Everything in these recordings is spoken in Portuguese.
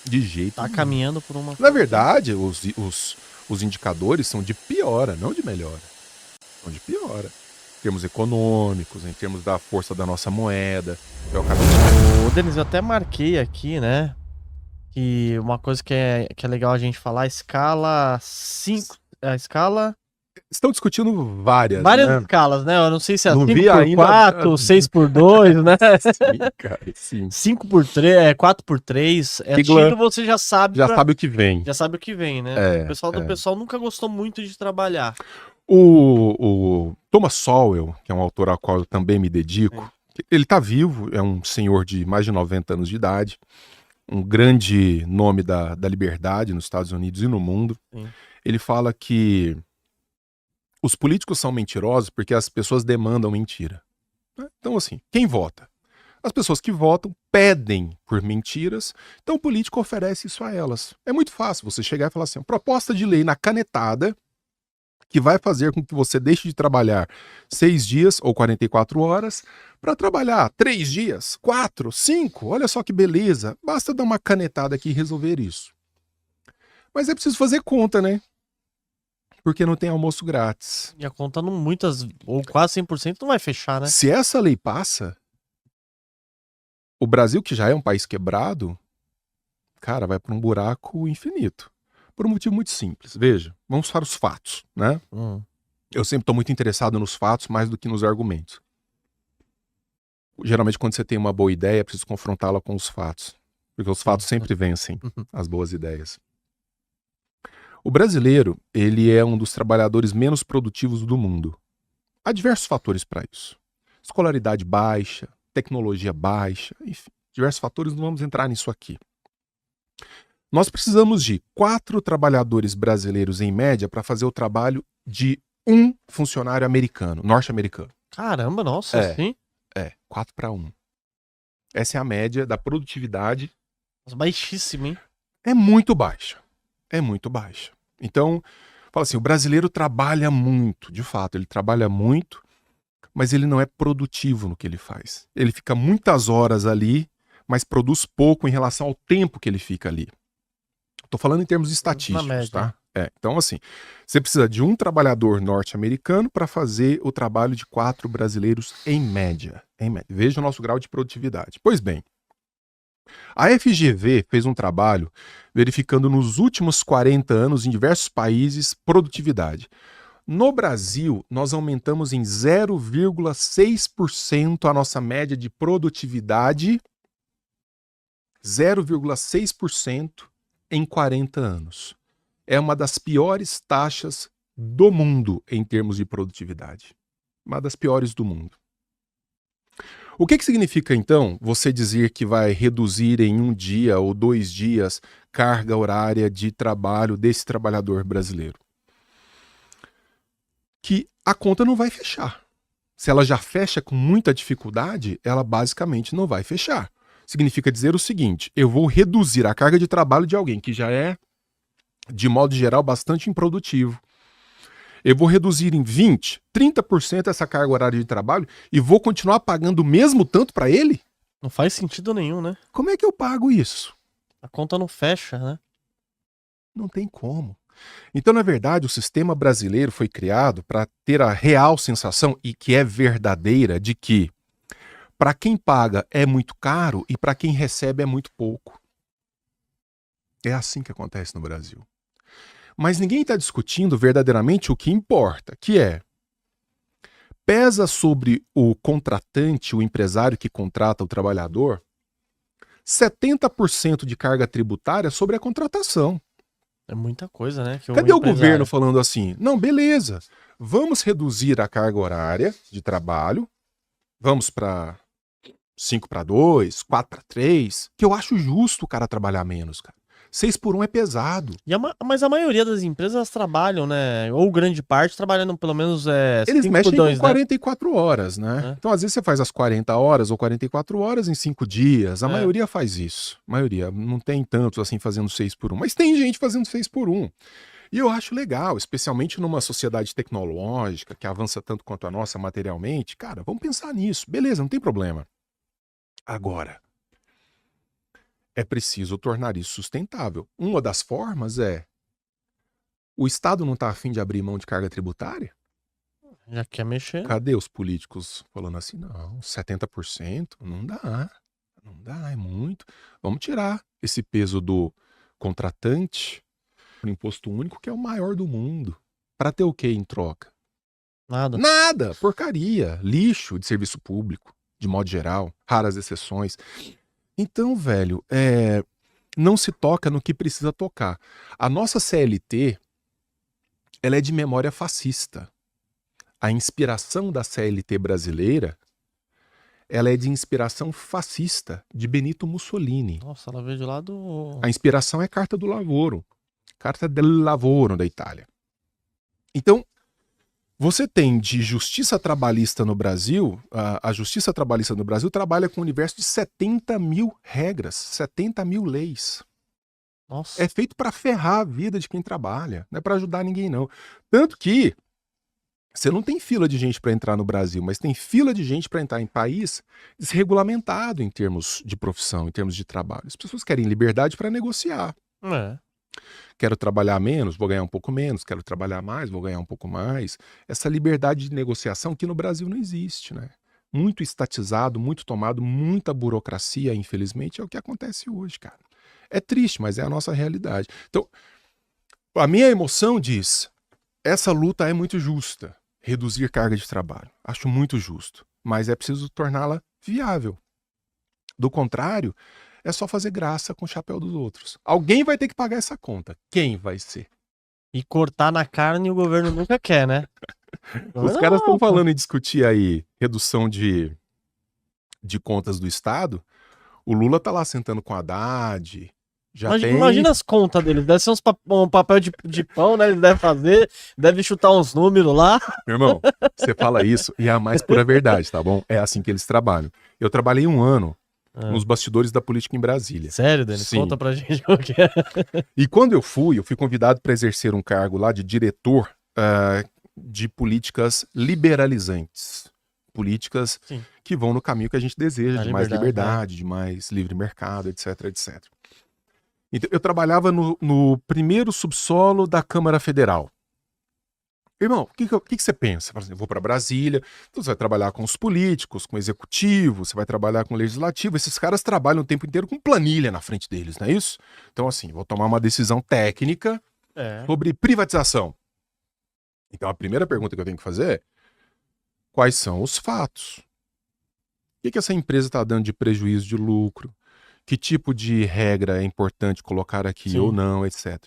De jeito Tá nenhum. caminhando por uma... Na verdade, os indicadores são de piora, não de melhora. São de piora. Em termos econômicos, em termos da força da nossa moeda. Eu acabei de... Ô, Denis, eu até marquei aqui, né? Que uma coisa que é legal a gente falar, a escala 5. A escala. Estão discutindo várias, Várias né? escalas, né? Eu não sei se é Não 5 vi por ainda. 4, 6 por 2, né? Sim, cara, sim. 5 por 3, 4 por 3. É Sigla tiro, você já sabe já sabe o que vem. já sabe o que vem, né? O É, pessoal do é. pessoal nunca gostou muito de trabalhar. O Thomas Sowell, que é um autor ao qual eu também me dedico, Sim. ele está vivo, é um senhor de mais de 90 anos de idade, um grande nome da liberdade nos Estados Unidos e no mundo. Sim. Ele fala que os políticos são mentirosos porque as pessoas demandam mentira. Então, assim, quem vota? As pessoas que votam pedem por mentiras, então o político oferece isso a elas. É muito fácil você chegar e falar assim: proposta de lei na canetada que vai fazer com que você deixe de trabalhar 6 dias ou 44 horas para trabalhar 3 dias, 4, 5. Olha só que beleza. Basta dar uma canetada aqui e resolver isso. Mas é preciso fazer conta, né? Porque não tem almoço grátis. E a conta não muitas, ou quase 100% não vai fechar, né? Se essa lei passa, o Brasil, que já é um país quebrado, cara, vai para um buraco infinito. Por um motivo muito simples. Veja, vamos para os fatos, né? Eu sempre estou muito interessado nos fatos mais do que nos argumentos. Geralmente, quando você tem uma boa ideia, é preciso confrontá-la com os fatos. Porque os fatos sempre vencem as boas ideias. O brasileiro, ele é um dos trabalhadores menos produtivos do mundo. Há diversos fatores para isso. Escolaridade baixa, tecnologia baixa, enfim, diversos fatores, não vamos entrar nisso aqui. Nós precisamos de 4 trabalhadores brasileiros em média para fazer o trabalho de um funcionário americano, norte-americano. Caramba, nossa, sim. 4 para 1. Essa é a média da produtividade. Baixíssimo, hein? É muito baixa. É muito baixa. Então, fala assim, o brasileiro trabalha muito, de fato, ele trabalha muito, mas ele não é produtivo no que ele faz. Ele fica muitas horas ali, mas produz pouco em relação ao tempo que ele fica ali. Estou falando em termos Na estatísticos, média. tá? Então, assim, você precisa de um trabalhador norte-americano para fazer o trabalho de 4 brasileiros em média. Em média. Veja o nosso grau de produtividade. Pois bem, a FGV fez um trabalho verificando nos últimos 40 anos em diversos países produtividade. No Brasil, nós aumentamos em 0,6% a nossa média de produtividade, 0,6% em 40 anos. É uma das piores taxas do mundo em termos de produtividade. Uma das piores do mundo. O que significa, então, você dizer que vai reduzir em 1 dia ou 2 dias carga horária de trabalho desse trabalhador brasileiro? Que a conta não vai fechar. Se ela já fecha com muita dificuldade, ela basicamente não vai fechar. Significa dizer o seguinte: eu vou reduzir a carga de trabalho de alguém que já é, de modo geral, bastante improdutivo. Eu vou reduzir em 20%, 30% essa carga horária de trabalho e vou continuar pagando o mesmo tanto para ele? Não faz sentido nenhum, né? Como é que eu pago isso? A conta não fecha, né? Não tem como. Então, na verdade, o sistema brasileiro foi criado para ter a real sensação, e que é verdadeira, de que para quem paga é muito caro e para quem recebe é muito pouco. É assim que acontece no Brasil. Mas ninguém está discutindo verdadeiramente o que importa, que é: pesa sobre o contratante, o empresário que contrata o trabalhador, 70% de carga tributária sobre a contratação. É muita coisa, né? Que Cadê o empresário... governo falando assim? Não, beleza, vamos reduzir a carga horária de trabalho, vamos para 5 para 2, 4 para 3, que eu acho justo o cara trabalhar menos, cara. 6 por 1 é pesado. Mas a maioria das empresas elas trabalham, né? Ou grande parte trabalhando pelo menos Eles 5 por mexem com 2, né? 44 horas, né? É. Então, às vezes, você faz as 40 horas ou 44 horas em 5 dias. A É. maioria faz isso. A maioria. Não tem tantos assim fazendo 6 por 1. Mas tem gente fazendo 6 por 1. E eu acho legal, especialmente numa sociedade tecnológica que avança tanto quanto a nossa materialmente. Cara, vamos pensar nisso. Beleza, não tem problema. Agora, É preciso tornar isso sustentável. Uma das formas é: o Estado não está afim de abrir mão de carga tributária? Já quer mexer. Cadê os políticos falando assim, não, 70% não dá, não dá, é muito. Vamos tirar esse peso do contratante pro imposto único, que é o maior do mundo. Para ter o quê em troca? Nada. Nada, porcaria, lixo de serviço público, de modo geral, raras exceções. Então, velho, não se toca no que precisa tocar. A nossa CLT, ela é de memória fascista. A inspiração da CLT brasileira, ela é de inspiração fascista, de Benito Mussolini. Nossa, ela veio de lá do... A inspiração é Carta do Lavoro. Carta del Lavoro da Itália. Então, você tem de justiça trabalhista no Brasil, a justiça trabalhista no Brasil trabalha com um universo de 70 mil regras, 70 mil leis. Nossa. É feito para ferrar a vida de quem trabalha, não é para ajudar ninguém não. Tanto que você não tem fila de gente para entrar no Brasil, mas tem fila de gente para entrar em país desregulamentado em termos de profissão, em termos de trabalho. As pessoas querem liberdade para negociar. É. Quero trabalhar menos, vou ganhar um pouco menos. Quero trabalhar mais, vou ganhar um pouco mais. Essa liberdade de negociação que no Brasil não existe, né? Muito estatizado, muito tomado, muita burocracia, infelizmente, é o que acontece hoje, cara. É triste, mas é a nossa realidade. Então, a minha emoção diz: essa luta é muito justa. Reduzir carga de trabalho. Acho muito justo. Mas é preciso torná-la viável. Do contrário, é só fazer graça com o chapéu dos outros. Alguém vai ter que pagar essa conta. Quem vai ser? E cortar na carne o governo nunca quer, né? Os caras estão falando em discutir aí redução de contas do Estado. O Lula tá lá sentando com a Haddad. Imagina as contas dele. Deve ser um papel de pão, né? Ele deve fazer, deve chutar uns números lá. Meu irmão, você fala isso e é a mais pura verdade, tá bom? É assim que eles trabalham. Eu trabalhei 1 ano nos bastidores da política em Brasília. Sério, Denis? Sim. Conta pra gente o que é. E quando eu fui convidado para exercer um cargo lá de diretor de políticas liberalizantes. Políticas que vão no caminho que a gente deseja, de mais liberdade, de mais livre mercado, etc, etc. Então, eu trabalhava no primeiro subsolo da Câmara Federal. Irmão, o que você pensa? Eu vou para Brasília, então você vai trabalhar com os políticos, com o executivo, você vai trabalhar com o legislativo. Esses caras trabalham o tempo inteiro com planilha na frente deles, não é isso? Então, assim, vou tomar uma decisão técnica sobre privatização. Então, a primeira pergunta que eu tenho que fazer é: quais são os fatos? O que essa empresa está dando de prejuízo, de lucro? Que tipo de regra é importante colocar aqui ou não, etc.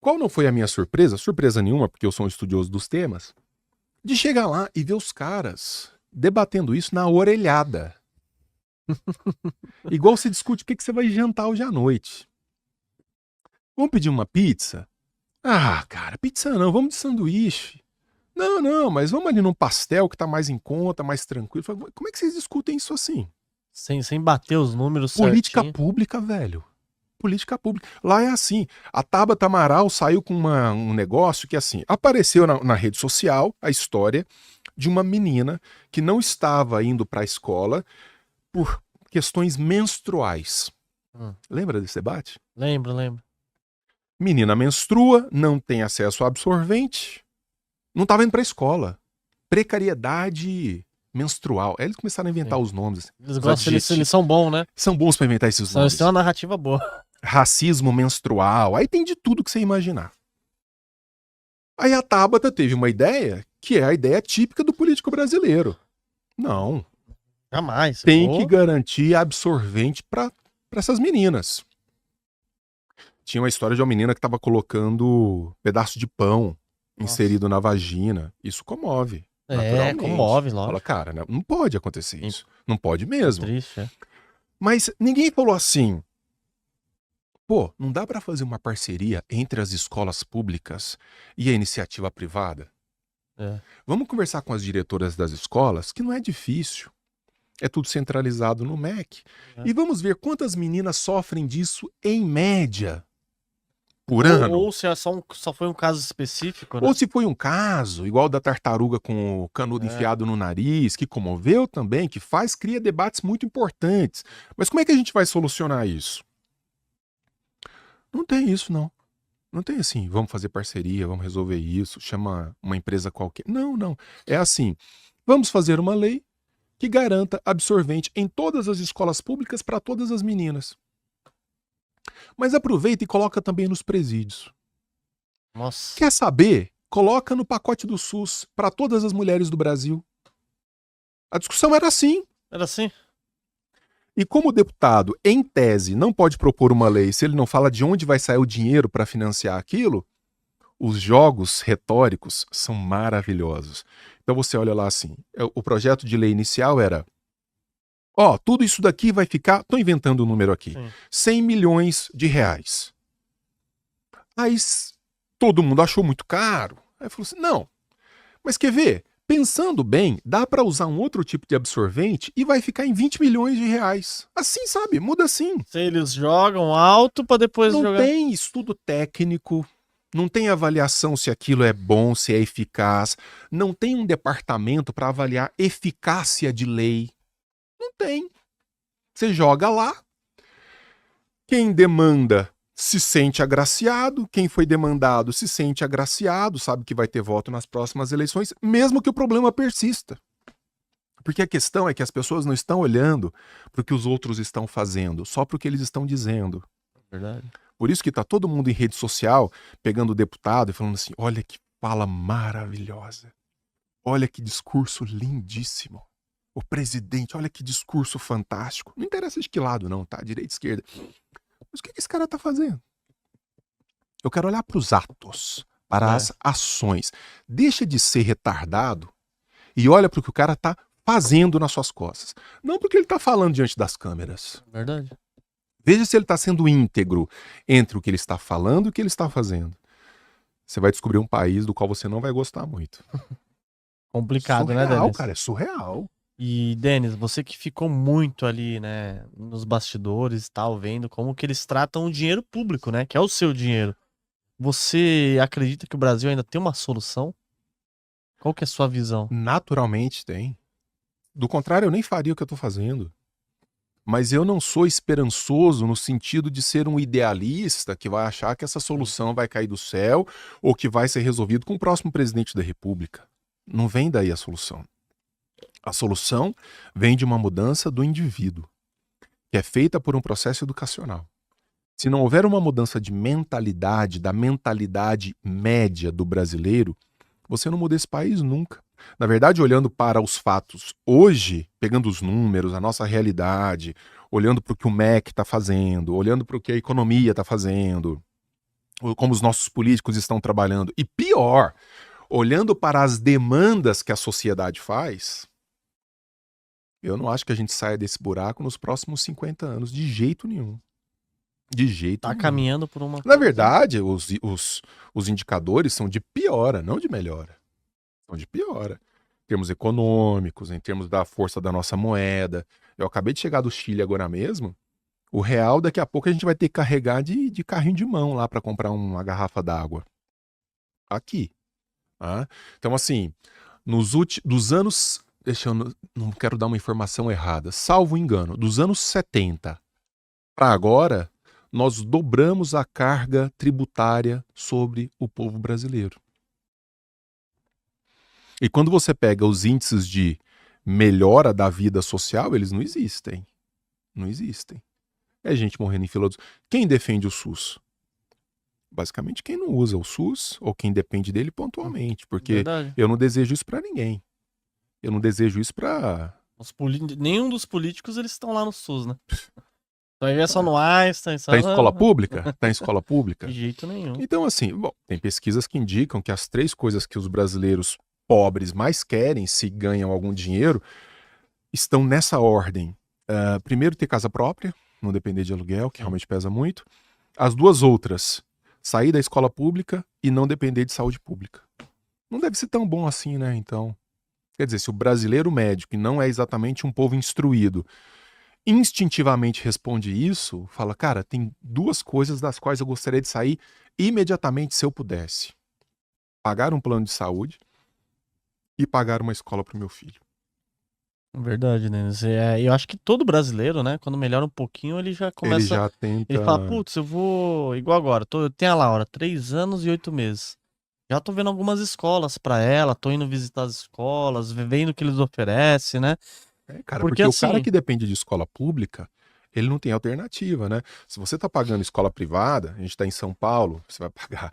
Qual não foi a minha surpresa? Surpresa nenhuma, porque eu sou um estudioso dos temas, de chegar lá e ver os caras debatendo isso na orelhada. Igual se discute o que você vai jantar hoje à noite. Vamos pedir uma pizza? Ah, cara, pizza não, vamos de sanduíche. Não, mas vamos ali num pastel que tá mais em conta, mais tranquilo. Como é que vocês discutem isso assim? Sem bater os números Política certinho. pública, velho. Política pública. Lá é assim. A Tabata Amaral saiu com um negócio que, assim, apareceu na rede social a história de uma menina que não estava indo para a escola por questões menstruais. Lembra desse debate? Lembro. Menina menstrua, não tem acesso a absorvente, não estava indo para a escola. Precariedade menstrual. Aí eles começaram a inventar os nomes. Eles gostam, eles são bons, né? São bons para inventar esses nomes. Eles têm uma narrativa boa. Racismo menstrual, aí tem de tudo que você imaginar. Aí a Tabata teve uma ideia, que é a ideia típica do político brasileiro. Não. Jamais. Tem que garantir absorvente para essas meninas. Tinha uma história de uma menina que estava colocando pedaço de pão inserido na vagina. Isso comove. Comove, logo. Fala, cara, não pode acontecer isso. Não pode mesmo. Triste, Mas ninguém falou assim: pô, não dá para fazer uma parceria entre as escolas públicas e a iniciativa privada? Vamos conversar com as diretoras das escolas, que não é difícil. É tudo centralizado no MEC. E vamos ver quantas meninas sofrem disso em média. por ano. Ou se só foi um caso específico, né? Ou se foi um caso, igual da tartaruga com o canudo enfiado no nariz, que comoveu também, que cria debates muito importantes. Mas como é que a gente vai solucionar isso? Não tem isso, não. Não tem assim, vamos fazer parceria, vamos resolver isso, chama uma empresa qualquer. Não, não. É assim, vamos fazer uma lei que garanta absorvente em todas as escolas públicas para todas as meninas. Mas aproveita e coloca também nos presídios. Nossa. Quer saber? Coloca no pacote do SUS para todas as mulheres do Brasil. A discussão era assim. Era assim? E como o deputado, em tese, não pode propor uma lei se ele não fala de onde vai sair o dinheiro para financiar aquilo, os jogos retóricos são maravilhosos. Então você olha lá assim, o projeto de lei inicial era, tudo isso daqui vai ficar, tô inventando um número aqui, Sim. 100 milhões de reais. Aí todo mundo achou muito caro. Aí falou assim, não, mas quer ver? Pensando bem, dá para usar um outro tipo de absorvente e vai ficar em 20 milhões de reais. Assim, sabe? Muda assim. Se eles jogam alto para depois Não jogar. tem estudo técnico, não tem avaliação se aquilo é bom, se é eficaz, não tem um departamento para avaliar eficácia de lei. Não tem. Você joga lá, quem demanda se sente agraciado, quem foi demandado se sente agraciado, sabe que vai ter voto nas próximas eleições, mesmo que o problema persista. Porque a questão é que as pessoas não estão olhando para o que os outros estão fazendo, só para o que eles estão dizendo. Verdade. Por isso que está todo mundo em rede social pegando o deputado e falando assim, olha que fala maravilhosa, olha que discurso lindíssimo. O presidente, olha que discurso fantástico. Não interessa de que lado não, tá? Direita, esquerda. Mas o que esse cara tá fazendo? Eu quero olhar para os atos, para as ações. Deixa de ser retardado e olha para o que o cara tá fazendo nas suas costas. Não porque ele tá falando diante das câmeras. Verdade. Veja se ele está sendo íntegro entre o que ele está falando e o que ele está fazendo. Você vai descobrir um país do qual você não vai gostar muito. Complicado, surreal, né, Denis? Cara, é surreal. E, Denis, você que ficou muito ali, né, nos bastidores e tal, vendo como que eles tratam o dinheiro público, né, que é o seu dinheiro. Você acredita que o Brasil ainda tem uma solução? Qual que é a sua visão? Naturalmente tem. Do contrário, eu nem faria o que eu estou fazendo. Mas eu não sou esperançoso no sentido de ser um idealista que vai achar que essa solução vai cair do céu ou que vai ser resolvido com o próximo presidente da República. Não vem daí a solução. A solução vem de uma mudança do indivíduo, que é feita por um processo educacional. Se não houver uma mudança de mentalidade, da mentalidade média do brasileiro, você não muda esse país nunca. Na verdade, olhando para os fatos hoje, pegando os números, a nossa realidade, olhando para o que o MEC está fazendo, olhando para o que a economia está fazendo, como os nossos políticos estão trabalhando, e pior, olhando para as demandas que a sociedade faz, eu não acho que a gente saia desse buraco nos próximos 50 anos, de jeito nenhum. De jeito nenhum. Caminhando por uma... Na verdade, os indicadores são de piora, não de melhora. São de piora. Em termos econômicos, em termos da força da nossa moeda. Eu acabei de chegar do Chile agora mesmo. O real, daqui a pouco a gente vai ter que carregar de carrinho de mão lá para comprar uma garrafa d'água. Aqui. Tá? Então, assim, dos anos... não quero dar uma informação errada. Salvo engano, dos anos 70 para agora, nós dobramos a carga tributária sobre o povo brasileiro. E quando você pega os índices de melhora da vida social, eles não existem. Não existem. É gente morrendo em fila dos... Quem defende o SUS? Basicamente quem não usa o SUS ou quem depende dele pontualmente. Porque Verdade. eu não desejo isso pra ninguém. Eu não desejo isso pra... Nenhum dos políticos eles estão lá no SUS, né? Vai ver só no Einstein. Tá em escola pública? Tá em escola pública? De jeito nenhum. Então, assim, bom, tem pesquisas que indicam que as 3 coisas que os brasileiros pobres mais querem, se ganham algum dinheiro, estão nessa ordem. Primeiro, ter casa própria, não depender de aluguel, que realmente pesa muito. As 2 outras, sair da escola pública e não depender de saúde pública. Não deve ser tão bom assim, né? Então, quer dizer, se o brasileiro médio, que não é exatamente um povo instruído, instintivamente responde isso, fala, cara, tem duas coisas das quais eu gostaria de sair imediatamente se eu pudesse. Pagar um plano de saúde e pagar uma escola para o meu filho. Verdade, né? Eu acho que todo brasileiro, né? Quando melhora um pouquinho, ele já Ele começa. já tenta... Ele fala, putz, eu vou. Igual agora, eu tenho a Laura, 3 anos e 8 meses. Já tô vendo algumas escolas pra ela, tô indo visitar as escolas, vendo o que eles oferecem, né? Cara, Porque porque o cara assim. que depende de escola pública, ele não tem alternativa, né? Se você tá pagando escola privada, a gente tá em São Paulo, você vai pagar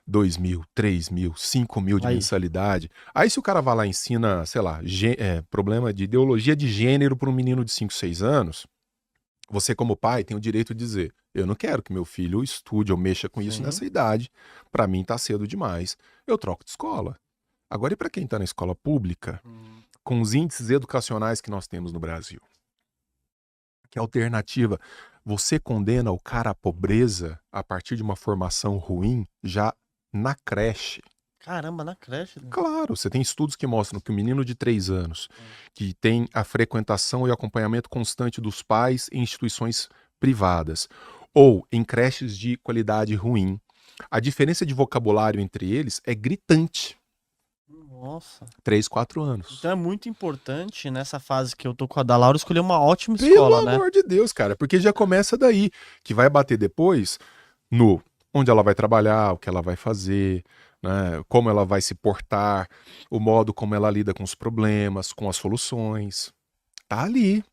2 mil, 3 mil, 5 mil de Aí. mensalidade. Aí se o cara vai lá e ensina, sei lá, problema de ideologia de gênero para um menino de 5, 6 anos, você como pai tem o direito de dizer, eu não quero que meu filho estude ou mexa com isso Sim. nessa idade, para mim tá cedo demais, eu troco de escola. Agora e para quem tá na escola pública, com os índices educacionais que nós temos no Brasil? Que alternativa? Você condena o cara à pobreza a partir de uma formação ruim já na creche. Caramba, na creche. Né? Claro, você tem estudos que mostram que o menino de 3 anos, que tem a frequentação e acompanhamento constante dos pais em instituições privadas ou em creches de qualidade ruim, a diferença de vocabulário entre eles é gritante. Nossa. 3, 4 anos. Então é muito importante nessa fase que eu tô com a da Laura escolher uma ótima Pelo escola, né? amor de Deus, cara, porque já começa daí, que vai bater depois no onde ela vai trabalhar, o que ela vai fazer, né, como ela vai se portar, o modo como ela lida com os problemas, com as soluções. Tá ali.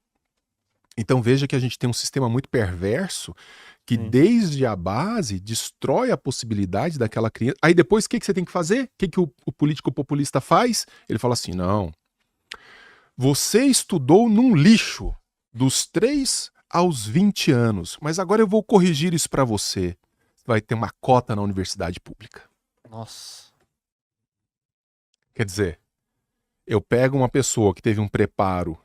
Então veja que a gente tem um sistema muito perverso que Sim. desde a base destrói a possibilidade daquela criança. Aí depois o que você tem que fazer? O que o político populista faz? Ele fala assim, não, você estudou num lixo dos 3 aos 20 anos, mas agora eu vou corrigir isso para você. Você vai ter uma cota na universidade pública. Nossa. Quer dizer, eu pego uma pessoa que teve um preparo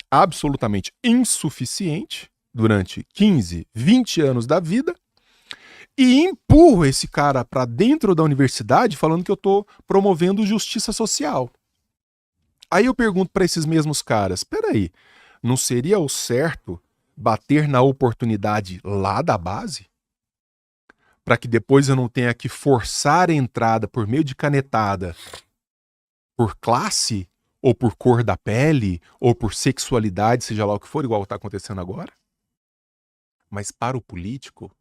absolutamente insuficiente durante 15, 20 anos da vida e empurro esse cara para dentro da universidade falando que eu estou promovendo justiça social. Aí eu pergunto para esses mesmos caras, peraí, não seria o certo bater na oportunidade lá da base? Para que depois eu não tenha que forçar a entrada por meio de canetada por classe, ou por cor da pele, ou por sexualidade, seja lá o que for, igual está acontecendo agora? Mas para o político,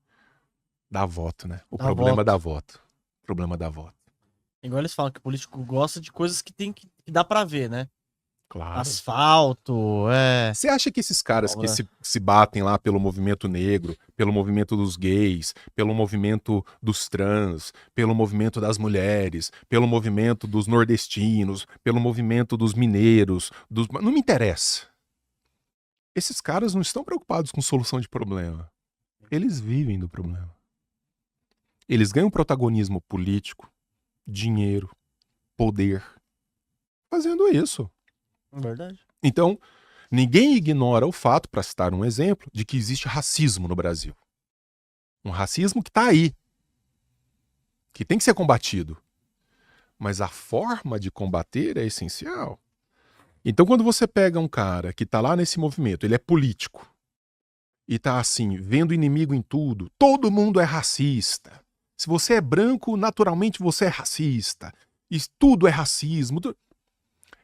dá voto, né? O problema dá voto. O problema dá voto. Igual eles falam que o político gosta de coisas que tem que dá pra ver, né? Claro. Asfalto, Você acha que esses caras que se batem lá pelo movimento negro, pelo movimento dos gays, pelo movimento dos trans, pelo movimento das mulheres, pelo movimento dos nordestinos, pelo movimento dos mineiros, não me interessa. Esses caras não estão preocupados com solução de problema. Eles vivem do problema. Eles ganham protagonismo político, dinheiro, poder, fazendo isso. Verdade. Então, ninguém ignora o fato, para citar um exemplo, de que existe racismo no Brasil. Um racismo que está aí, que tem que ser combatido. Mas a forma de combater é essencial. Então, quando você pega um cara que está lá nesse movimento, ele é político, e está assim, vendo inimigo em tudo, todo mundo é racista. Se você é branco, naturalmente você é racista. E tudo é racismo.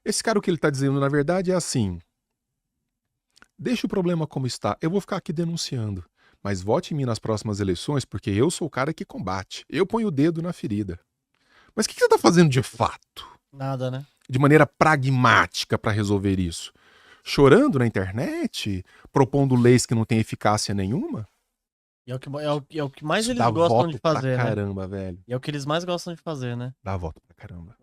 Esse cara, o que ele está dizendo, na verdade, é assim, deixa o problema como está, eu vou ficar aqui denunciando, mas vote em mim nas próximas eleições, porque eu sou o cara que combate, eu ponho o dedo na ferida. Mas o que você está fazendo de fato? Nada, né? De maneira pragmática para resolver isso? Chorando na internet? Propondo leis que não têm eficácia nenhuma? E é o que mais Isso eles dá gostam voto de fazer, pra né? caramba, velho. E é o que eles mais gostam de fazer, né? Dá voto pra caramba.